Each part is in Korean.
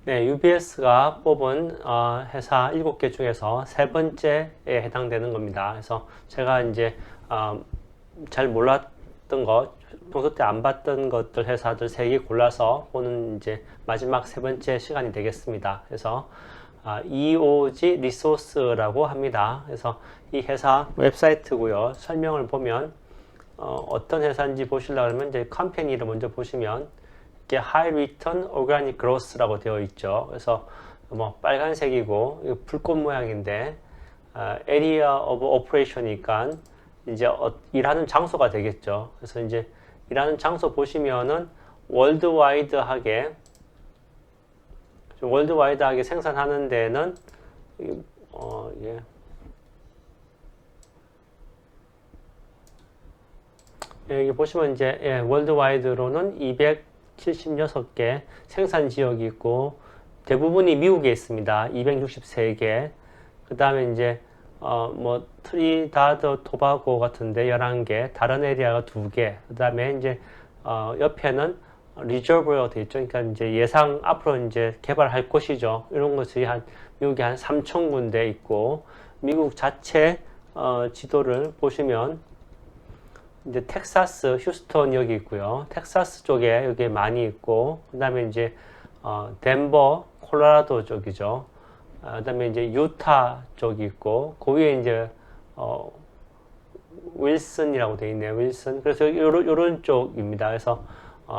네, UBS가 뽑은 회사 7개 중에서 세 번째에 해당되는 겁니다. 그래서 제가 이제 잘 몰랐던 것, 평소 때 안 봤던 것들 회사들 3개 골라서 보는 이제 마지막 세 번째 시간이 되겠습니다. 그래서 EOG 리소스라고 합니다. 그래서 이 회사 웹사이트고요. 설명을 보면 어떤 회사인지 보시려고 하면 이제 컴퍼니를 먼저 보시면 이게 High Return Organic Growth라고 되어 있죠. 그래서 뭐 빨간색이고 이거 불꽃 모양인데 Area of Operation이니까 이제 일하는 장소가 되겠죠. 그래서 이제 일하는 장소 보시면은 월드와이드하게 생산하는 데는 예. 여기 보시면 이제 월드와이드로는 276개 생산 지역이 있고 대부분이 미국에 있습니다. 263개. 그 다음에 이제 뭐 트리다드 토바고 같은데 11개, 다른 에리아가 2개. 그 다음에 이제 옆에는 리저브가 되어 있죠. 그러니까 이제 예상 앞으로 이제 개발할 곳이죠. 이런 것이 미국에 한 3,000군데 있고 미국 자체 지도를 보시면 이제 텍사스, 휴스턴 여기 있고요. 텍사스 쪽에 여기 많이 있고, 그 다음에 이제 덴버, 콜로라도 쪽이죠. 그 다음에 이제 유타 쪽이 있고, 그 위에 이제 윌슨이라고 되어 있네요. 윌슨. 그래서 요런 쪽입니다. 그래서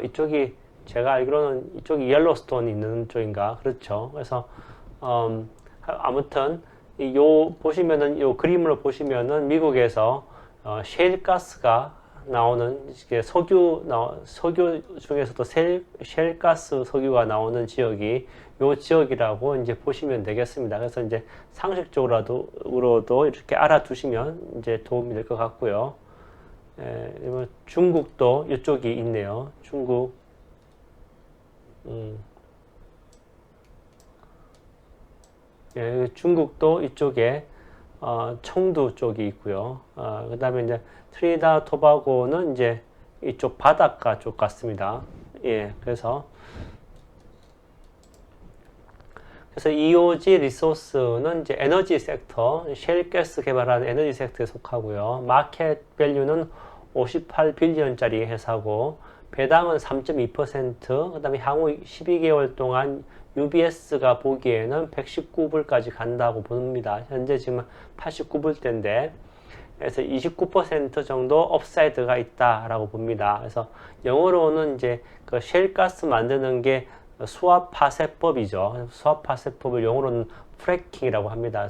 이쪽이 제가 알기로는 이쪽이 옐로스톤 있는 쪽인가 그렇죠. 그래서 아무튼 요 보시면은 요 그림으로 보시면은 미국에서 셰일가스가 나오는 석유 중에서도 셰일가스 석유가 나오는 지역이 요 지역이라고 이제 보시면 되겠습니다. 그래서 이제 상식적으로도 이렇게 알아두시면 이제 도움이 될 것 같고요. 중국도 이쪽이 있네요. 중국. 중국도 이쪽에 청두 쪽이 있고요. 그 다음에 이제 트리다 토바고는 이제 이쪽 바닷가 쪽 같습니다. 예, 그래서 EOG 리소스는 이제 에너지 섹터, 셰일가스 개발하는 에너지 섹터에 속하고요. 마켓 밸류는 58빌리언짜리 회사고 배당은 3.2%, 그 다음에 향후 12개월 동안 UBS가 보기에는 119불까지 간다고 봅니다. 현재 지금 89불대인데, 그래서 29% 정도 업사이드가 있다라고 봅니다. 그래서 영어로는 이제 그 셰일가스 만드는 게 수압 파쇄법이죠. 수압 파쇄법을 영어로는 프래킹이라고 합니다.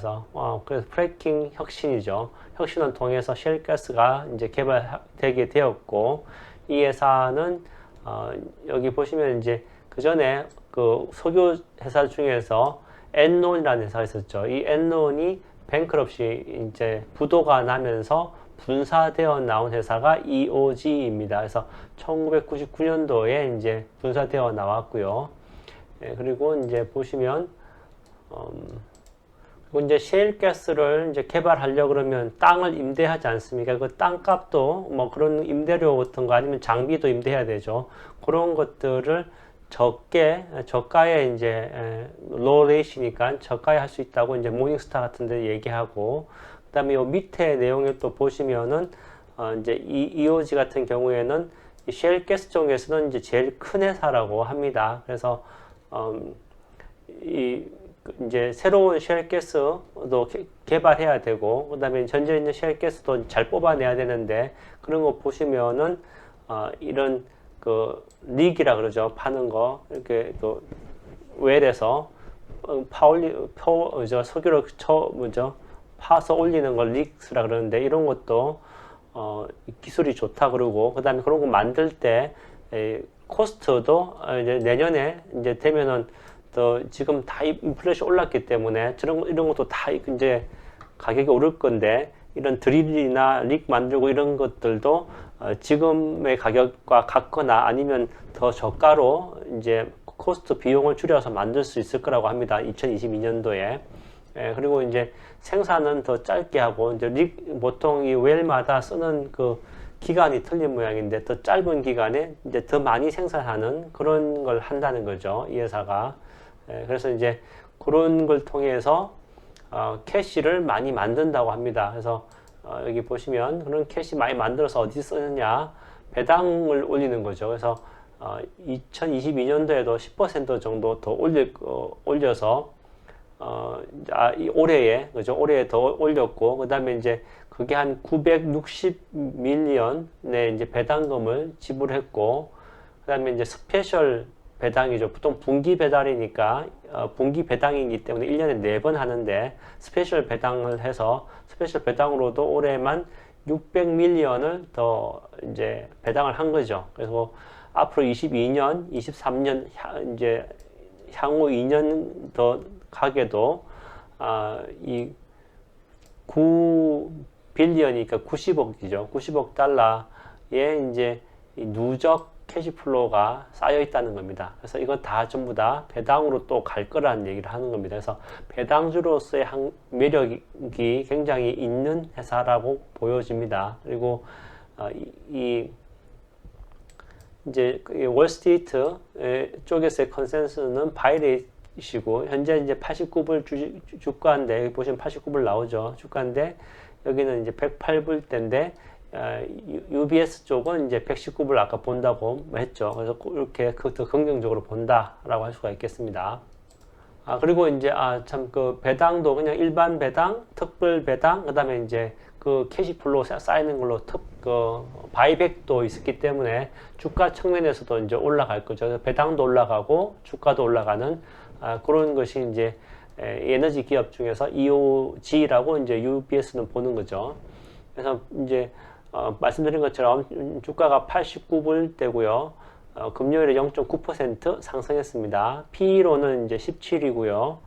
그래서 프래킹 혁신이죠. 혁신을 통해서 셰일가스가 이제 개발되게 되었고, 이 회사는 여기 보시면 이제 그 전에 그 석유 회사 중에서 엔론이라는 회사가 있었죠. 이 엔론이 뱅크럽시 이제 부도가 나면서 분사되어 나온 회사가 EOG입니다. 그래서 1999년도에 이제 분사되어 나왔고요. 그리고 이제 보시면 그리고 이제 셰일가스를 이제 개발하려고 그러면 땅을 임대하지 않습니까? 그 땅값도 뭐 그런 임대료 같은 거 아니면 장비도 임대해야 되죠. 그런 것들을 저가에 이제 로우 레이시니까 저가에 할 수 있다고 이제 모닝스타 같은 데 얘기하고, 그다음에 요 밑에 내용을 또 보시면은 이제 EOG 같은 경우에는 이 셰일가스 쪽에서는 이제 제일 큰 회사라고 합니다. 그래서 이제 새로운 셰일가스도 개발해야 되고, 그다음에 현재 있는 셰일가스도 잘 뽑아내야 되는데, 그런 거 보시면은 이런 그 릭이라 그러죠. 파는 거 이렇게 또 웰에서 석유를 파서 올리는 걸 릭스라 그러는데, 이런 것도 기술이 좋다 그러고, 그다음에 그런 거 만들 때 코스트도 이제 내년에 이제 되면은 또 지금 다 인플레이션 올랐기 때문에 이런 것도 다 이제 가격이 오를 건데, 이런 드릴이나 릭 만들고 이런 것들도 지금의 가격과 같거나 아니면 더 저가로 이제 코스트 비용을 줄여서 만들 수 있을 거라고 합니다. 2022년도에. 그리고 이제 생산은 더 짧게 하고, 이제 보통 이 웰마다 쓰는 그 기간이 틀린 모양인데, 더 짧은 기간에 이제 더 많이 생산하는 그런 걸 한다는 거죠. 이 회사가. 그래서 이제 그런 걸 통해서 캐시를 많이 만든다고 합니다. 그래서 여기 보시면 그런 캐시 많이 만들어서 어디 쓰느냐, 배당을 올리는 거죠. 그래서 2022년도에도 10% 정도 더 올려서 이 올해에, 그죠? 올해에 더 올렸고, 그 다음에 이제 그게 한 960밀리언의 이제 배당금을 지불했고, 그 다음에 이제 스페셜 배당이죠. 보통 분기 배달이니까, 분기 배당이기 때문에 1년에 4번 하는데, 스페셜 배당을 해서, 스페셜 배당으로도 올해만 600밀리언을 더 이제 배당을 한 거죠. 그래서 뭐 앞으로 22년, 23년, 이제 향후 2년 더 가게도 이 9빌리언이니까 90억이죠. 90억 달러의 이제 이 누적 캐시플로우가 쌓여 있다는 겁니다. 그래서 이거 다 전부 다 배당으로 또 갈 거라는 얘기를 하는 겁니다. 그래서 배당주로서의 매력이 굉장히 있는 회사라고 보여집니다. 그리고 이제 월스트리트 쪽에서의 컨센서스는 바이레이시고, 현재 이제 89불 주가인데, 여기 보시면 89불 나오죠. 주가인데 여기는 이제 108불대인데 UBS 쪽은 이제 119불 아까 본다고 했죠. 그래서 이렇게 더 긍정적으로 본다라고 할 수가 있겠습니다. 그리고 이제 참 그 배당도 그냥 일반 배당, 특별 배당, 그다음에 이제 그 캐시플로우 쌓이는 걸로 바이백도 있었기 때문에 주가 측면에서도 이제 올라갈 거죠. 배당도 올라가고 주가도 올라가는 그런 것이 이제 에너지 기업 중에서 EOG라고 이제 UBS는 보는 거죠. 그래서 이제 말씀드린 것처럼 주가가 89불대고요. 금요일에 0.9% 상승했습니다. PE로는 이제 17이고요.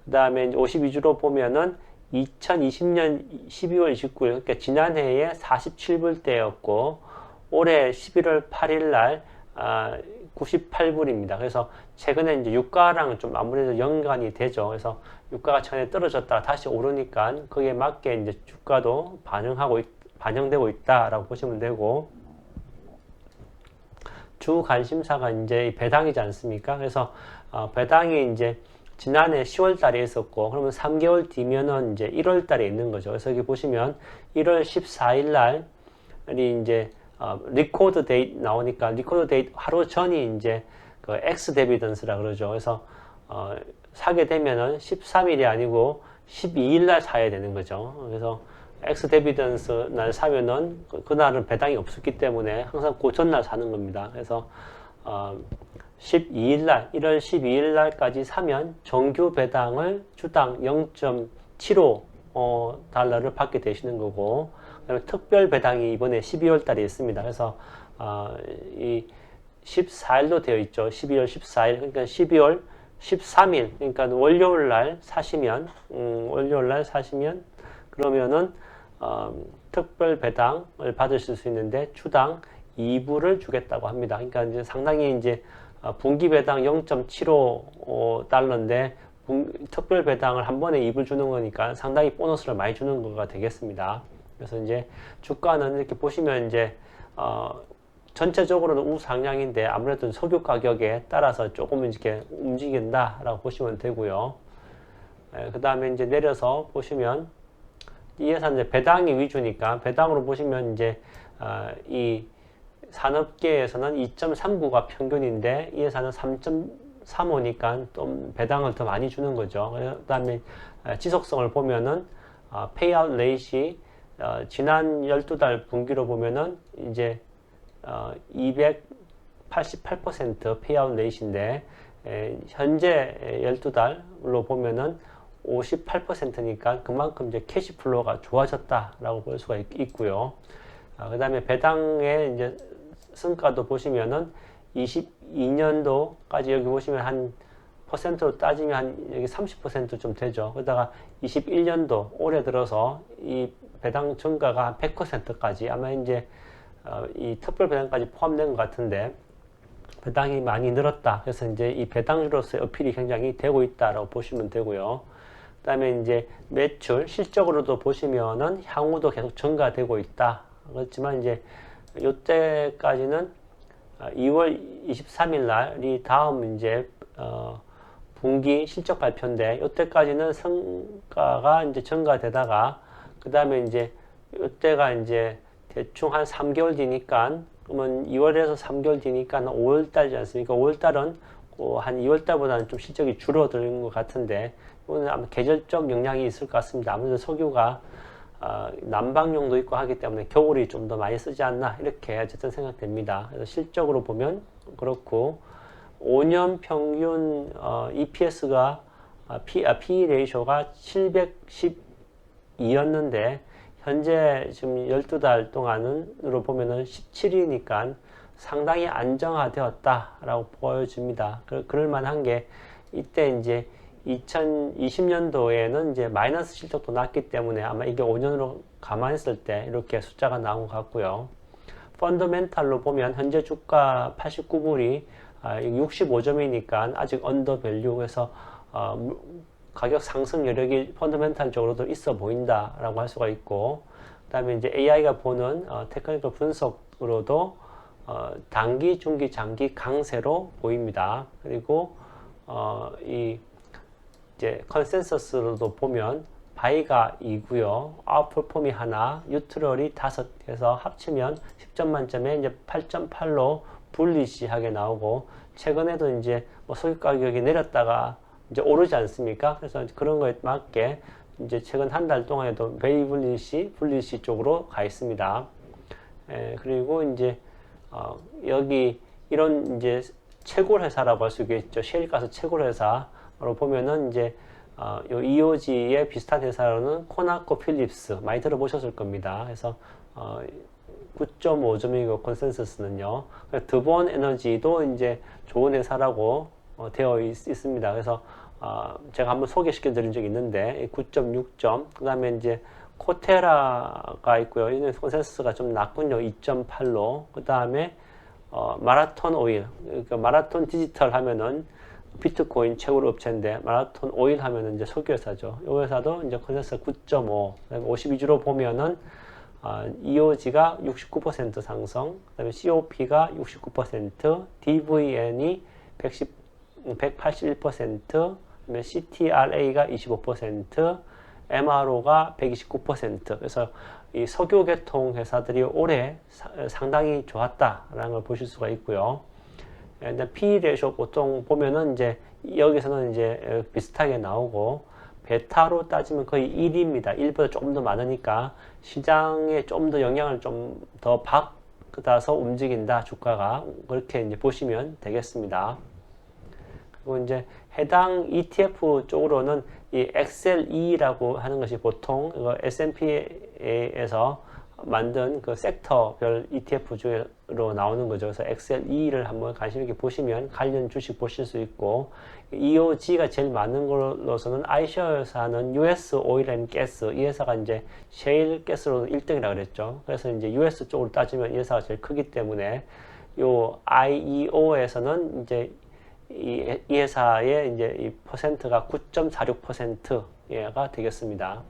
그 다음에 52주로 보면은 2020년 12월 29일, 그러니까 지난해에 47불대였고, 올해 11월 8일 날 98불입니다. 그래서 최근에 이제 유가랑은 좀 아무래도 연관이 되죠. 그래서 유가가 전에 떨어졌다가 다시 오르니까 거기에 맞게 이제 주가도 반영되고 있다라고 보시면 되고, 주 관심사가 이제 배당이지 않습니까? 그래서 배당이 이제 지난해 10월 달에 있었고, 그러면 3개월 뒤면은 이제 1월 달에 있는 거죠. 그래서 여기 보시면 1월 14일 날이 이제 리코드 데이트 나오니까, 리코드 데이트 하루 전이 이제 그 엑스 데비던스라 그러죠. 그래서 사게 되면은 13일이 아니고 12일 날 사야 되는 거죠. 그래서 엑스 데비던스 날 사면은 그날은 배당이 없었기 때문에 항상 그 전날 사는 겁니다. 그래서 12일 날, 1월 12일 날까지 사면 정규 배당을 주당 0.75 달러를 받게 되시는 거고, 그다음에 특별 배당이 이번에 12월 달에 있습니다. 그래서 이 14일로 되어 있죠. 12월 14일, 그러니까 12월 13일, 그러니까 월요일 날 사시면 그러면은 특별 배당을 받으실 수 있는데 주당 2불을 주겠다고 합니다. 그러니까 이제 상당히 이제 분기 배당 0.75 달러인데 특별 배당을 한 번에 2불 주는 거니까 상당히 보너스를 많이 주는 거가 되겠습니다. 그래서 이제 주가는 이렇게 보시면 이제 전체적으로는 우상향인데 아무래도 석유 가격에 따라서 조금 이렇게 움직인다라고 보시면 되고요. 그 다음에 이제 내려서 보시면 이 회사는 이제 배당이 위주니까 배당으로 보시면 이제 이 산업계에서는 2.39가 평균인데 이 회사는 3.35니까 좀 배당을 더 많이 주는 거죠. 그 다음에 지속성을 보면은 페이아웃 레이시 지난 12달 분기로 보면은 이제 288% 페이아웃 레이시인데 현재 12달로 보면은 58%니까 그만큼 이제 캐시플로우가 좋아졌다라고 볼 수가 있고요. 그 다음에 배당의 이제 성과도 보시면은 22년도까지 여기 보시면 한 퍼센트로 따지면 한 여기 30% 좀 되죠. 그러다가 21년도 올해 들어서 이 배당 증가가 한 100%까지 아마 이제 이 특별 배당까지 포함된 것 같은데 배당이 많이 늘었다. 그래서 이제 이 배당주로서의 어필이 굉장히 되고 있다라고 보시면 되고요. 그 다음에 이제 매출 실적으로도 보시면은 향후도 계속 증가되고 있다. 그렇지만 이제 이때까지는 2월 23일 날이 다음 이제 분기 실적 발표인데 이때까지는 성과가 이제 전가되다가 그 다음에 이제 이때가 이제 대충 한 3개월 뒤니까 그러면 2월에서 3개월 뒤니까 5월 달이지 않습니까? 5월 달은 한 2월 달보다는 좀 실적이 줄어드는 것 같은데 이거는 아마 계절적 영향이 있을 것 같습니다. 아무래도 석유가 난방용도 있고 하기 때문에 겨울이 좀 더 많이 쓰지 않나 이렇게 어쨌든 생각됩니다. 그래서 실적으로 보면 그렇고 5년 평균 EPS가 PE 레이쇼가 712였는데 현재 지금 12달 동안으로 보면은 17이니까 상당히 안정화되었다라고 보여집니다. 그럴 만한 게 이때 이제 2020년도에는 이제 마이너스 실적도 났기 때문에 아마 이게 5년으로 감안했을 때 이렇게 숫자가 나온 것 같고요. 펀더멘탈로 보면 현재 주가 89불이 65점이니까 아직 언더밸류 해서 가격 상승 여력이 펀더멘탈적으로도 있어 보인다라고 할 수가 있고, 그 다음에 이제 AI가 보는 테크니컬 분석으로도 단기, 중기, 장기 강세로 보입니다. 그리고 이 이제 컨센서스로도 보면 바이가 2고요, 아웃퍼폼이 하나, 뉴트럴이 5 해서 합치면 10점 만점에 이제 8.8로 불리시하게 나오고, 최근에도 이제 석유 가격이 내렸다가 이제 오르지 않습니까? 그래서 그런 거에 맞게 이제 최근 한 달 동안에도 베이 불리시 쪽으로 가 있습니다. 그리고 이제 여기 이런 이제 채굴 회사라고 할 수 있겠죠. 셰일가스 채굴 회사로 보면은 이제 요 EOG의 비슷한 회사로는 코나코 필립스 많이 들어보셨을 겁니다. 그래서 9.5점이고 컨센서스는요. 드본 에너지도 이제 좋은 회사라고 되어 있습니다. 그래서 제가 한번 소개시켜 드린 적이 있는데 9.6점, 그 다음에 이제 코테라가 있고요. 이는 컨센서스가 좀 낮군요. 2.8로. 그 다음에 마라톤 오일, 그러니까 마라톤 디지털 하면은 비트코인 채굴 업체인데 마라톤 오일 하면은 이제 석유 회사죠. 이 회사도 이제 컨센서스 9.5, 그다음에 52주로 보면은 EOG가 69% 상승, 그다음에 COP가 69%, DVN이 181%, 그다음에 CTRA가 25%, MRO가 129%. 그래서 이 석유 계통 회사들이 올해 상당히 좋았다라는 걸 보실 수가 있고요. P 레이쇼 보통 보면은 이제 여기서는 이제 비슷하게 나오고, 베타로 따지면 거의 1입니다. 1보다 조금 더 많으니까 시장에 좀 더 영향을 좀 더 받아서 움직인다, 주가가. 그렇게 이제 보시면 되겠습니다. 그리고 이제 해당 ETF 쪽으로는 이 XLE라고 하는 것이 보통 S&P에서 만든 그 섹터별 ETF 중으로 나오는 거죠. 그래서 XLE를 한번 관심 있게 보시면 관련 주식 보실 수 있고, EOG가 제일 많은 걸로서는 아이셔 회사는 US 오일 앤 가스, 이 회사가 이제 셰일 가스로 1등이라고 그랬죠. 그래서 이제 US 쪽으로 따지면 이 회사가 제일 크기 때문에 요 IEO에서는 이제 이 회사의 이제 이 퍼센트가 9.46%가 되겠습니다.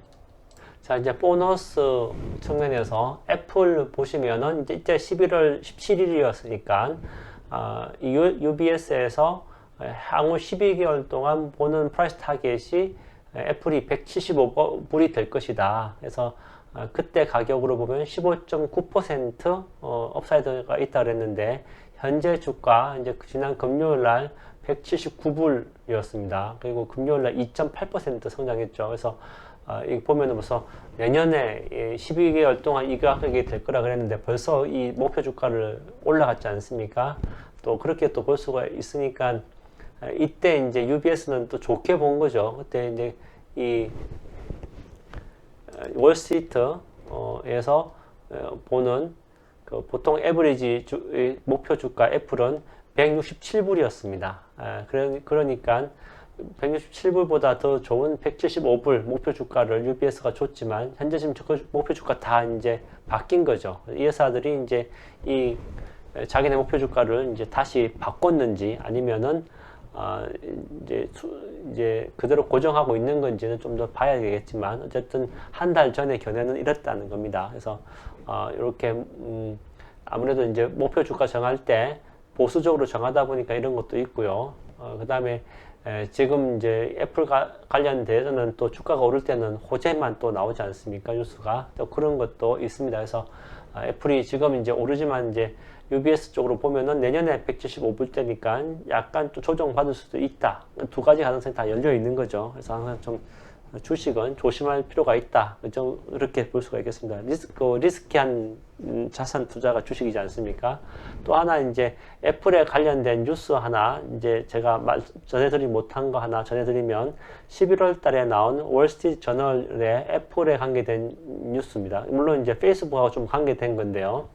자, 이제 보너스 측면에서 애플 보시면은 이제 11월 17일이었으니까 UBS에서 향후 12개월 동안 보는 프라이스 타겟이 애플이 175불이 될 것이다. 그래서 그때 가격으로 보면 15.9% 업사이드가 있다 그랬는데, 현재 주가 이제 지난 금요일 날 179불이었습니다. 그리고 금요일 날 2.8% 성장했죠. 그래서 이 보면은 벌써 내년에 12개월 동안 이 가격이 될 거라 그랬는데 벌써 이 목표 주가를 올라갔지 않습니까? 또 그렇게 또 볼 수가 있으니까 이때 이제 UBS는 또 좋게 본 거죠. 그때 이제 이 월스트리트에서 보는 그 보통 에버리지 목표 주가 애플은 167불이었습니다. 그러니까 167불보다 더 좋은 175불 목표 주가를 UBS가 줬지만, 현재 지금 목표 주가 다 이제 바뀐 거죠. 이 회사들이 이제 이 자기네 목표 주가를 이제 다시 바꿨는지 아니면은 이제 그대로 고정하고 있는 건지는 좀 더 봐야 되겠지만, 어쨌든 한 달 전에 견해는 이랬다는 겁니다. 그래서 이렇게 아무래도 이제 목표 주가 정할 때 보수적으로 정하다 보니까 이런 것도 있고요. 그 다음에 지금 이제 애플 관련돼서는 또 주가가 오를 때는 호재만 또 나오지 않습니까? 뉴스가. 또 그런 것도 있습니다. 그래서 애플이 지금 이제 오르지만 이제 UBS 쪽으로 보면은 내년에 175불대니까 약간 또 조정받을 수도 있다. 두 가지 가능성이 다 열려 있는 거죠. 그래서 항상 좀 주식은 조심할 필요가 있다. 이렇게 볼 수가 있겠습니다. 리스키한 자산 투자가 주식이지 않습니까? 또 하나 이제 애플에 관련된 뉴스 하나 이제 제가 전해드리지 못한 거 하나 전해드리면 11월 달에 나온 월스트리트 저널에 애플에 관계된 뉴스입니다. 물론 이제 페이스북하고 좀 관계된 건데요.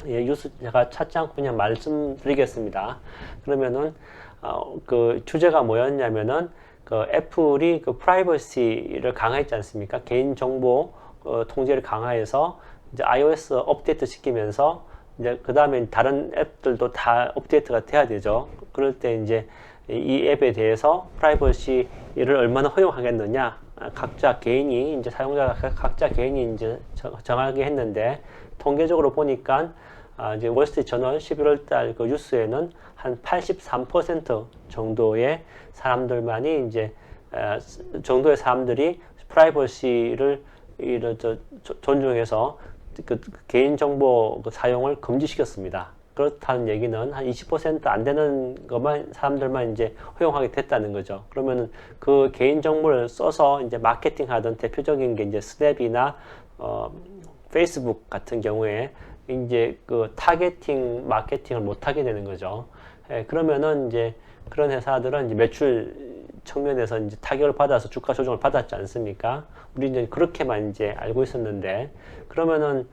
예, 뉴스 제가 찾지 않고 그냥 말씀드리겠습니다. 그러면은 그 주제가 뭐였냐면은 그 애플이 그 프라이버시를 강화했지 않습니까? 개인정보 통제를 강화해서 이제 iOS 업데이트 시키면서 이제 그 다음에 다른 앱들도 다 업데이트가 돼야 되죠. 그럴 때 이제 이 앱에 대해서 프라이버시를 얼마나 허용하겠느냐, 각자 개인이 이제 사용자가 각자 개인이 이제 정하게 했는데 통계적으로 보니까 이제 월스트리트 저널 11월 달 그 뉴스에는 한 83% 정도의 사람들만이 이제 정도의 사람들이 프라이버시를 존중해서 그 개인정보 사용을 금지시켰습니다. 그렇다는 얘기는 한 20% 안 되는 것만 사람들만 이제 허용하게 됐다는 거죠. 그러면은 그 개인정보를 써서 이제 마케팅하던 대표적인 게 이제 스냅이나 페이스북 같은 경우에 이제 그 타겟팅 마케팅을 못 하게 되는 거죠. 그러면은 이제 그런 회사들은 이제 매출 측면에서 이제 타격을 받아서 주가 조정을 받았지 않습니까? 우리 이제 그렇게만 이제 알고 있었는데, 그러면은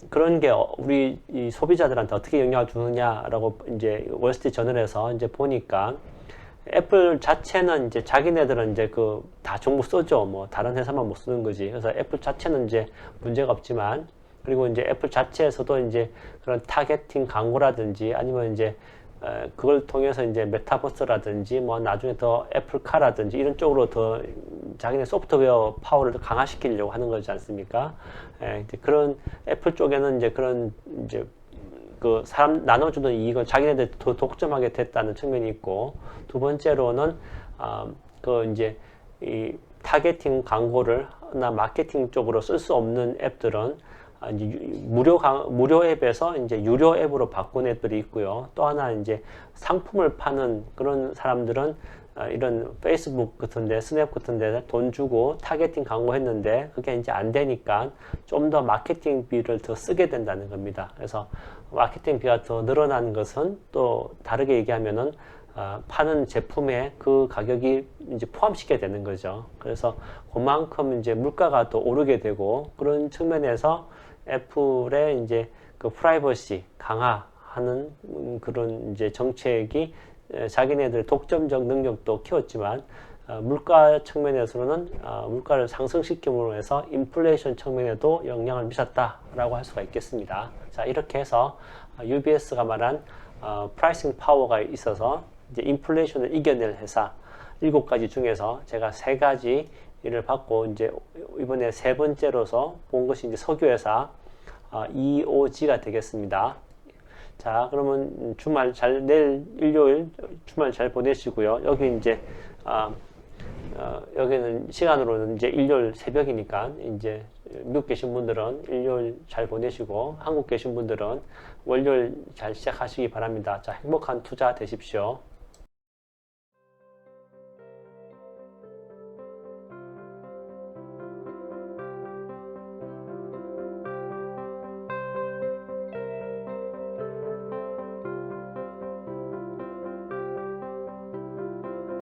그런 게 우리 이 소비자들한테 어떻게 영향을 주느냐라고 이제 월스트리트 저널에서 이제 보니까 애플 자체는 이제 자기네들은 이제 그 다 정보 쓰죠. 뭐 다른 회사만 못 쓰는 거지. 그래서 애플 자체는 이제 문제가 없지만, 그리고 이제 애플 자체에서도 이제 그런 타겟팅 광고라든지 아니면 이제 그걸 통해서 이제 메타버스라든지 뭐 나중에 더 애플카라든지 이런 쪽으로 더 자기네 소프트웨어 파워를 더 강화시키려고 하는 거지 않습니까? 이제 그런 애플 쪽에는 이제 그런 이제 그 사람 나눠주는 이익을 자기네들 더 독점하게 됐다는 측면이 있고, 두 번째로는 그 이제 이 타겟팅 광고를 나 마케팅 쪽으로 쓸 수 없는 앱들은 이제 무료 앱에서 이제 유료 앱으로 바꾼 앱들이 있고요. 또 하나 이제 상품을 파는 그런 사람들은 이런 페이스북 같은데, 스냅 같은데 돈 주고 타겟팅 광고 했는데 그게 이제 안 되니까 좀 더 마케팅비를 더 쓰게 된다는 겁니다. 그래서 마케팅비가 더 늘어나는 것은 또 다르게 얘기하면은 파는 제품에 그 가격이 이제 포함시켜야 되는 거죠. 그래서 그만큼 이제 물가가 또 오르게 되고, 그런 측면에서 애플의 이제 그 프라이버시 강화하는 그런 이제 정책이 자기네들 독점적 능력도 키웠지만 물가 측면에서는 물가를 상승시킴으로 해서 인플레이션 측면에도 영향을 미쳤다라고 할 수가 있겠습니다. 자, 이렇게 해서 UBS가 말한 프라이싱 파워가 있어서 이제 인플레이션을 이겨낼 회사 7가지 중에서 제가 3가지를 받고 이제 이번에 3번째로서 본 것이 이제 석유회사 EOG가 되겠습니다. 자, 그러면 주말 내일 일요일 주말 잘 보내시고요. 여기 이제 여기는 시간으로는 이제 일요일 새벽이니까 이제 미국 계신 분들은 일요일 잘 보내시고, 한국 계신 분들은 월요일 잘 시작하시기 바랍니다. 자, 행복한 투자 되십시오.